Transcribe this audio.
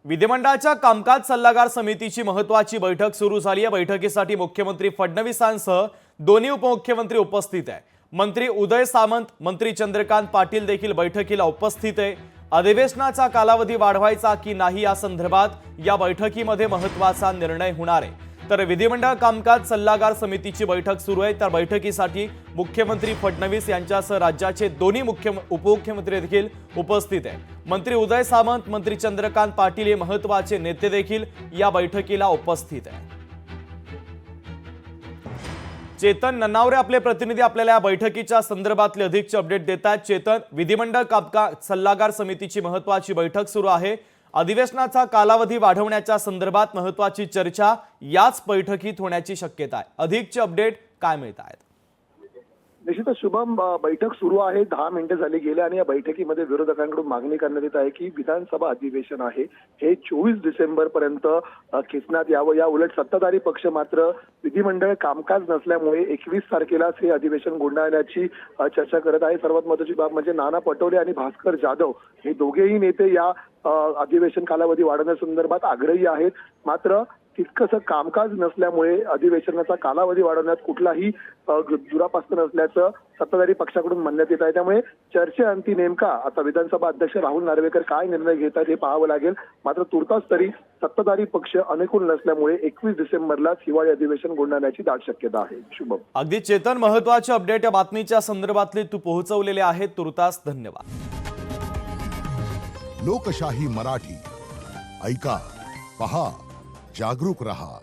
विधिमंडळाच्या कामकाज सल्लागार समितीची महत्त्वाची बैठक सुरू झाली आहे। बैठकीसाठी मुख्यमंत्री फडणवीसांसह दोन्ही उपमुख्यमंत्री उपस्थित आहे। मंत्री उदय सामंत, मंत्री चंद्रकांत पाटील देखील बैठकीला उपस्थित आहे। अधिवेशनाचा कालावधी वाढवायचा की नाही या संदर्भात या बैठकीमध्ये महत्त्वाचा निर्णय होणार आहे। तर विधिमंडळ कामकाज सल्लागार समितीची बैठक सुरू आहे। तर बैठकीसाठी मुख्यमंत्री फडणवीस यांच्यासह राज्याचे दोन्ही उपमुख्यमंत्री देखील उपस्थित आहेत। मंत्री उदय सामंत, मंत्री चंद्रकांत पाटील हे महत्त्वाचे नेते देखील या बैठकीला उपस्थित आहेत। चेतन नन्नावरे आपले प्रतिनिधी आपल्याला या बैठकीच्या संदर्भातले अधिकचे अपडेट देतात। चेतन, विधिमंडळ कामकाज सल्लागार समितीची महत्त्वाची बैठक सुरू आहे। अधिवेशनाचा कालावधी वाढवण्याच्या संदर्भात महत्त्वाची चर्चा याच बैठकीत होण्याची शक्यता आहे। अधिकचे अपडेट काय मिळत आहेत? निश्चितच शुभम, बैठक सुरू आहे। 10 मिनिटं झाली गेले आणि या बैठकीमध्ये विरोधकांकडून मागणी करण्यात येत आहे की विधानसभा अधिवेशन आहे हे 24 डिसेंबर पर्यंत खेचण्यात यावं। या उलट सत्ताधारी पक्ष मात्र विधिमंडळ कामकाज नसल्यामुळे 21 तारखेलाच हे अधिवेशन गुंडाळण्याची चर्चा करत आहे। सर्वात महत्त्वाची बाब म्हणजे नाना पटोले आणि भास्कर जाधव हे दोघेही नेते या अधिवेशन कालावधी वाढवण्यासंदर्भात आग्रही आहेत। मात्र तितकंसं कामकाज नसल्यामुळे अधिवेशनाचा कालावधी वाढवण्यात कुठलाही दुरापास्त नसल्याचं सत्ताधारी पक्षाकडून म्हणण्यात येत आहे। त्यामुळे चर्चेअंती नेमका आता विधानसभा अध्यक्ष राहुल नार्वेकर काय निर्णय घेतात हे पाहावं लागेल। मात्र तुर्तास तरी सत्ताधारी पक्ष अनुकूल नसल्यामुळे 21 डिसेंबरला हिवाळी अधिवेशन गुंडाळण्याची दाट शक्यता आहे। शुभम, अगदी चेतन, महत्त्वाचे अपडेट या बातमीच्या संदर्भातले तू पोहोचवलेले आहेत, तुर्तास धन्यवाद। लोकशाही मराठी ऐका, पहा, जागरूक रहा।